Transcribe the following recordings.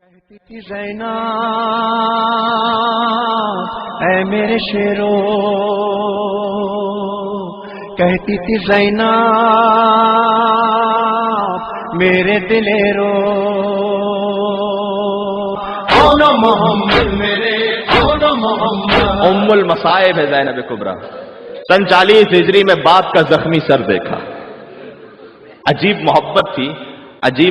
کہتی تھی زینب اے میرے شیرو، کہتی تھی زینب میرے دلیرو، اونا محمد میرے اونا محمد۔ ام المصائب ہے زینب کبریٰ۔ سن 40 ہجری میں باپ کا زخمی سر دیکھا، عجیب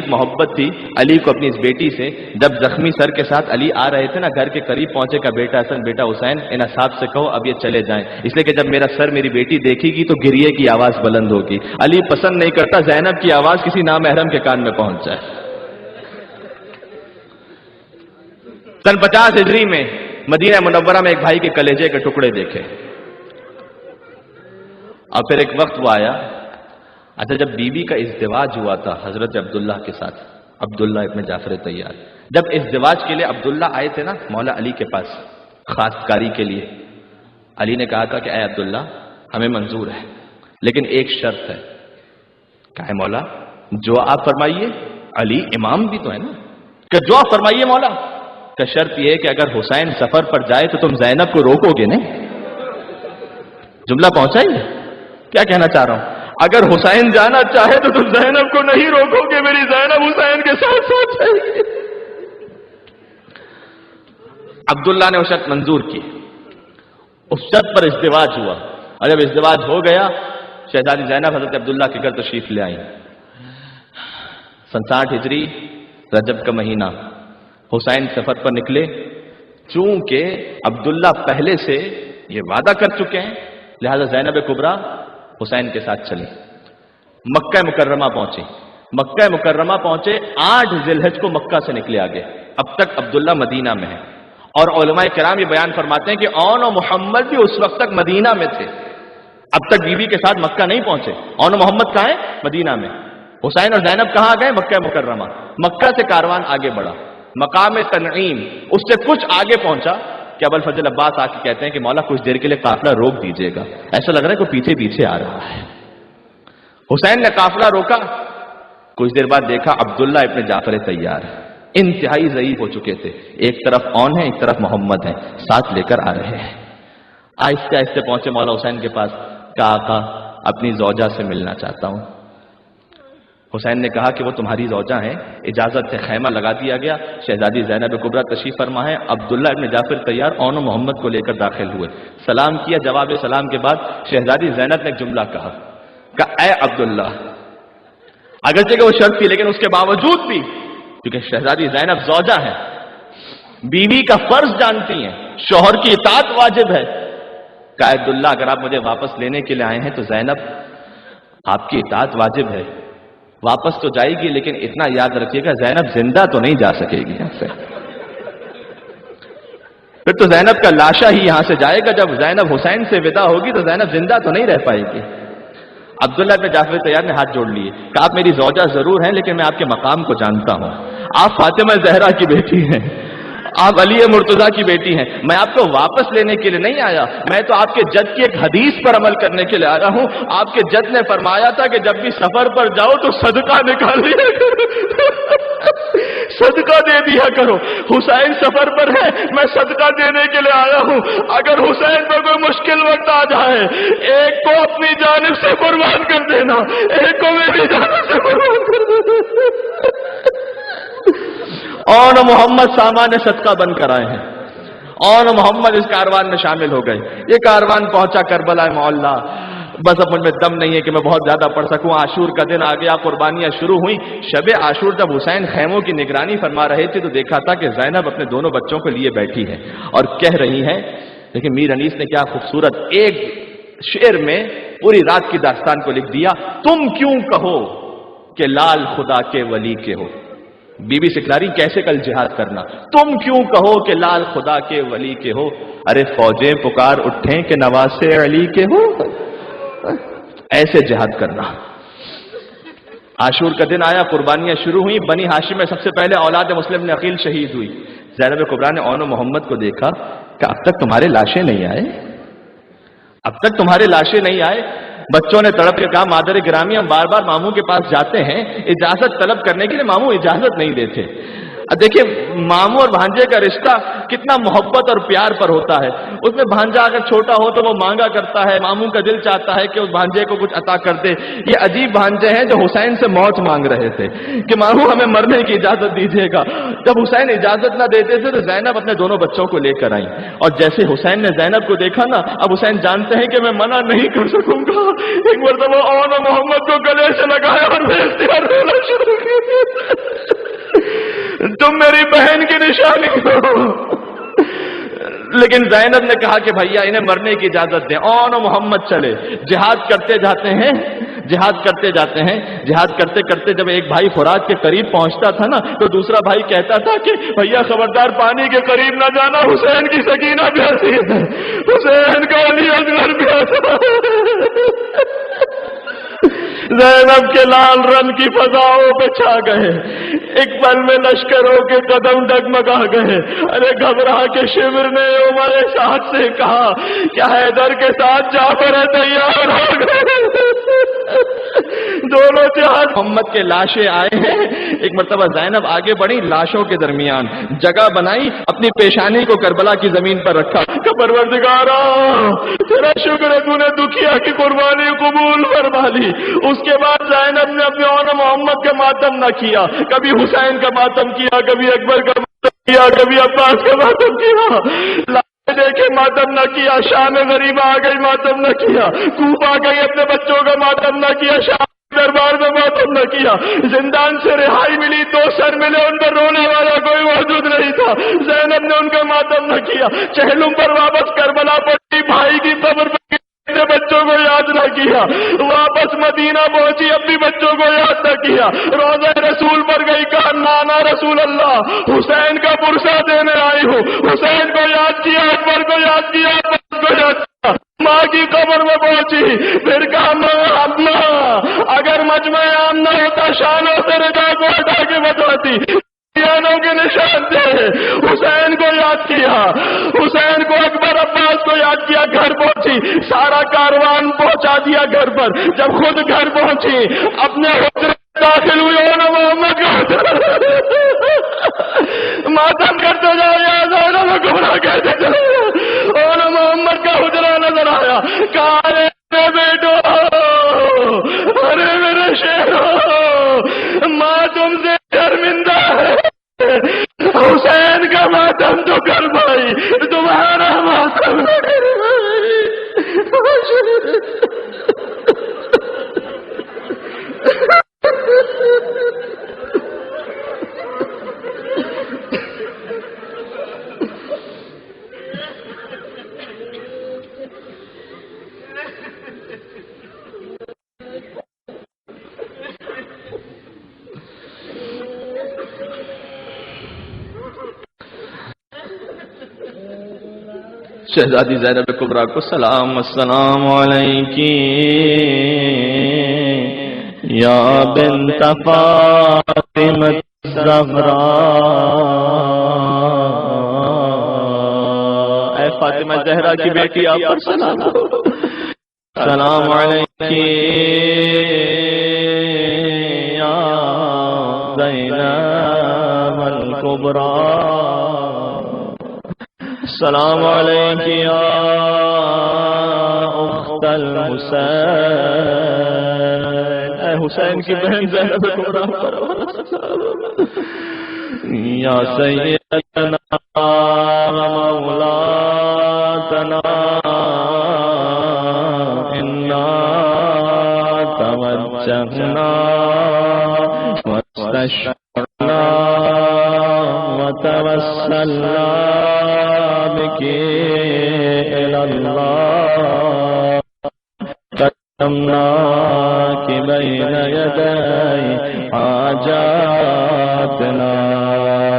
محبت تھی علی کو اپنی اس بیٹی سے۔ جب زخمی سر کے ساتھ علی آ رہے تھے نا، گھر کے قریب پہنچے کا بیٹا حسن بیٹا حسین ان اصحاب سے کہو اب یہ چلے جائیں، اس لیے کہ جب میرا سر میری بیٹی دیکھے گی تو گریے کی آواز بلند ہوگی۔ علی پسند نہیں کرتا زینب کی آواز کسی نامحرم کے کان میں پہنچ جائے۔ سن 50 ہجری میں مدینہ منورہ میں ایک بھائی کے کلیجے کے ٹکڑے دیکھے، اور پھر ایک وقت وہ آیا۔ اچھا، جب بی بی کا ازدواج ہوا تھا حضرت عبداللہ کے ساتھ، عبداللہ ابن جعفر طیار، جب ازدواج کے لیے عبداللہ آئے تھے نا مولا علی کے پاس خاص کاری کے لیے، علی نے کہا تھا کہ اے عبداللہ ہمیں منظور ہے لیکن ایک شرط ہے۔ کہا مولا جو آپ فرمائیے، علی امام بھی تو ہے نا، کہ جو آپ فرمائیے مولا۔ کہ شرط یہ ہے کہ اگر حسین سفر پر جائے تو تم زینب کو روکو گے نہیں؟ جملہ پہنچا ہی؟ کیا کہنا چاہ رہا ہوں؟ اگر حسین جانا چاہے تو تم زینب کو نہیں روکو گے، میری زینب حسین کے ساتھ جائے گی۔ عبداللہ نے وہ شرط منظور کی، اس شرط پر ازدواج ہوا، اور جب ازدواج ہو گیا شہزادی زینب حضرت عبداللہ کے گھر تشریف لے آئیں۔ سن 60 ہجری رجب کا مہینہ، حسین سفر پر نکلے۔ چونکہ عبداللہ پہلے سے یہ وعدہ کر چکے ہیں لہذا زینب کبریٰ حسین کے ساتھ چلی۔ مکہ مکرمہ پہنچے 8 ذی الحج کو مکہ سے نکلے آگے۔ اب تک عبداللہ مدینہ میں ہے، اور علماء کرام یہ بیان فرماتے ہیں کہ اون و محمد بھی اس وقت تک مدینہ میں تھے، اب تک بیوی کے ساتھ مکہ نہیں پہنچے۔ اون و محمد کہاں ہے؟ مدینہ میں۔ حسین اور زینب کہاں گئے؟ مکہ مکرمہ۔ مکہ سے کاروان آگے بڑھا، مقام تنعیم اس سے کچھ آگے پہنچا کہ ابوالفضل عباس آ کے کہتے ہیں کہ مولا کچھ دیر کے لیے قافلہ روک دیجیے گا، ایسا لگ رہا ہے کہ پیچھے پیچھے آ رہا ہے۔ حسین نے قافلہ روکا، کچھ دیر بعد دیکھا عبداللہ ابن جعفر طیار انتہائی ضعیف ہو چکے تھے، ایک طرف اون ہے ایک طرف محمد ہے، ساتھ لے کر آ رہے ہیں۔ آہستہ آہستہ پہنچے مولا حسین کے پاس، کہا آقا اپنی زوجہ سے ملنا چاہتا ہوں۔ حسین نے کہا کہ وہ تمہاری زوجہ ہیں، اجازت سے خیمہ لگا دیا گیا۔ شہزادی زینب کبریٰ تشریف فرما ہے، عبداللہ ابن جعفر طیار اون و محمد کو لے کر داخل ہوئے۔ سلام کیا، جواب سلام کے بعد شہزادی زینب نے ایک جملہ کہا کہ اے عبداللہ، اگرچہ کہ وہ شرط تھی لیکن اس کے باوجود بھی کیونکہ شہزادی زینب زوجہ ہے، بیوی کا فرض جانتی ہیں، شوہر کی اطاعت واجب ہے، کہ عبداللہ اگر آپ مجھے واپس لینے کے لیے آئے ہیں تو زینب آپ کی اطاعت واجب ہے، واپس تو جائے گی لیکن اتنا یاد رکھیے گا زینب زندہ تو نہیں جا سکے گی یہاں سے، پھر تو زینب کا لاشا ہی یہاں سے جائے گا۔ جب زینب حسین سے ودا ہوگی تو زینب زندہ تو نہیں رہ پائے گی۔ عبداللہ بن جعفر طیار نے ہاتھ جوڑ لیے، کہ آپ میری زوجہ ضرور ہیں لیکن میں آپ کے مقام کو جانتا ہوں، آپ فاطمہ زہرا کی بیٹی ہیں، آپ علی مرتضیٰ کی بیٹی ہیں، میں آپ کو واپس لینے کے لیے نہیں آیا، میں تو آپ کے جد کی ایک حدیث پر عمل کرنے کے لیے آیا ہوں۔ آپ کے جد نے فرمایا تھا کہ جب بھی سفر پر جاؤ تو صدقہ نکال لیا کرو، صدقہ دے دیا کرو۔ حسین سفر پر ہے، میں صدقہ دینے کے لیے آیا ہوں، اگر حسین پر کوئی مشکل وقت آ جائے ایک کو اپنی جانب سے قربان کر دینا، ایک کو میری جانب سے قربان کر دینا۔ اون محمد سامان صدقہ بن کر آئے ہیں، اون محمد اس کاروان میں شامل ہو گئے۔ یہ کاروان پہنچا کربلا معلیٰ۔ بس اب مجھ میں دم نہیں ہے کہ میں بہت زیادہ پڑھ سکوں، عاشور کا دن آ گیا، قربانیاں شروع ہوئیں۔ شب عاشور جب حسین خیموں کی نگرانی فرما رہے تھے تو دیکھا تھا کہ زینب اپنے دونوں بچوں کو لیے بیٹھی ہے اور کہہ رہی ہیں، لیکن میر انیس نے کیا خوبصورت ایک شعر میں پوری رات کی داستان کو لکھ دیا۔ تم کیوں کہو کہ لال خدا کے ولی کے ہو، بی بی سکھلاری کیسے کل جہاد کرنا، تم کیوں کہو کہ لال خدا کے ولی کے ہو، ارے فوجیں پکار اٹھیں کہ نواسے علی کے ہو، ایسے جہاد کرنا۔ عاشور کا دن آیا، قربانیاں شروع ہوئیں۔ بنی ہاشم میں سب سے پہلے اولاد مسلم نے عقیل شہید ہوئی۔ زینب کبریٰ نے اون و محمد کو دیکھا کہ اب تک تمہارے لاشیں نہیں آئے، اب تک تمہارے لاشیں نہیں آئے۔ بچوں نے تڑپ کے کہا مادر گرامی ہم بار بار ماموں کے پاس جاتے ہیں اجازت طلب کرنے کے لیے، ماموں اجازت نہیں دیتے۔ دیکھیں ماموں اور بھانجے کا رشتہ کتنا محبت اور پیار پر ہوتا ہے. اس میں بھانجا اگر چھوٹا ہو تو وہ مانگا کرتا ہے, ماموں کا دل چاہتا ہے کہ اس بھانجے کو کچھ عطا کر دے. یہ عجیب بھانجے ہیں جو حسین سے موت مانگ رہے تھے کہ ماموں ہمیں مرنے کی اجازت دیجیے گا. جب حسین اجازت نہ دیتے تھے تو زینب اپنے دونوں بچوں کو لے کر آئیں, اور جیسے حسین نے زینب کو دیکھا نا, اب حسین جانتے ہیں کہ میں منع نہیں کر سکوں گا. ایک مرتبہ اور محمد کو گلے سے لگایا اور رونا شروع کیا. تم میری بہن کی نشانی ہو. لیکن زینب نے کہا کہ بھیا انہیں مرنے کی اجازت دیں. اور محمد چلے جہاد کرتے جاتے ہیں, جہاد کرتے جاتے ہیں. جہاد کرتے کرتے جب ایک بھائی فرات کے قریب پہنچتا تھا نا, تو دوسرا بھائی کہتا تھا کہ بھیا خبردار پانی کے قریب نہ جانا, حسین کی سکینہ پیاسی ہے, حسین کا علی اصغر پیاسا ہے. زینب کے لال رن کی فضاؤں پہ چھا گئے. ایک پل میں لشکروں کے قدم ڈگمگا گئے. ارے گھبرا کے شمر نے عمر سعد سے کہا کہ حیدر کے ساتھ جعفر تیار ہو گئے. دونوں جہاز محمد کے لاشیں آئے ہیں. ایک مرتبہ زینب آگے بڑھی, لاشوں کے درمیان جگہ بنائی, اپنی پیشانی کو کربلا کی زمین پر رکھا کہ پروردگارا تیرا شکر ہے تو نے دکھیا کی قربانی قبول فرما لی. اس کے بعد زینب نے اپنے اور محمد کا ماتم نہ کیا, کبھی حسین کا ماتم کیا, کبھی اکبر کا ماتم کیا, کبھی عباس کا ماتم کیا. دیکھے ماتم نہ کیا, شام غریبہ آ گئی ماتم نہ کیا, کوفہ آ گئی اپنے بچوں کا ماتم نہ کیا, شام دربار میں ماتم نہ کیا. زندان سے رہائی ملی, 2 سر ملے, ان پر رونے والا کوئی موجود نہیں تھا. زینب نے ان کا ماتم نہ کیا. چہلم پر واپس کربلا پڑی, بھائی کی قبر پر بچوں کو یاد نہ کیا. واپس مدینہ پہنچی, اب بھی بچوں کو یاد نہ کیا. روضہ رسول پر گئی, کہا نانا رسول اللہ حسین کا پرسہ دینے آئی ہوں. حسین کو یاد کیا, اکبر کو یاد کیا, عباس کو یاد کیا. ماں کی قبر میں پہنچی, پھر کہا ماں اگر مجمع عام نہ ہوتا شانوں سے رضا کو ہٹا کے بتاتی. کے نشان تھے. حسین کو یاد کیا, حسین کو اکبر عباس کو یاد کیا. گھر پہنچی, سارا کاروان پہنچا دیا گھر پر. جب خود گھر پہنچی, اپنے حجرے داخل ہوئی, اور محمد ماتم کرتے جاؤ, یا زینب گمراہ کہتے جاؤ. اور محمد کا حجرہ نظر آیا, کہا ارے بیٹو, ارے میرے شیرو, ماں تم سے شرمندہ ہے. حسین کا ماتم تو کر بھائی, تمہارا ماتم کر بھائی. شہزادی زینب کبریٰ کو سلام. السلام علیکی یا بنت فاطمہ الزہرا, اے فاطمہ زہرا کی بیٹی آپ پر سلام. سلام علیکی یا زینب الکبریٰ, السلام علیکی یا اخت الحسین, اے حسین کی بہن زینب کبریٰ پر. یا سیدنا مولا تنا انا توجہنا واستشفعنا وتوسلنا قدمناك بين يدي حاجاتنا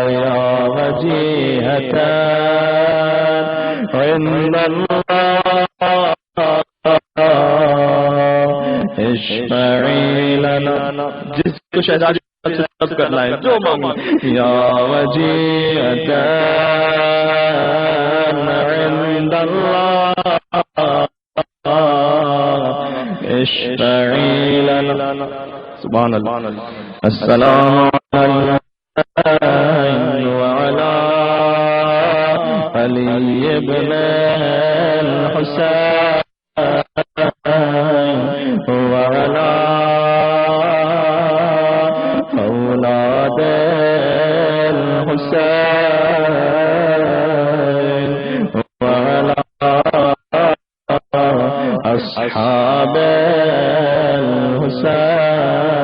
يا وجيهة عند الله اشفعي لنا. جس کو شہزادی سب کرنا ہے جو مانگی. یا وجیہة عند اللہ اشفعی لنا. سبحان اللہ. السلام علیکم علي بن الحسين وعلى أولاد الحسين وعلى أصحاب الحسين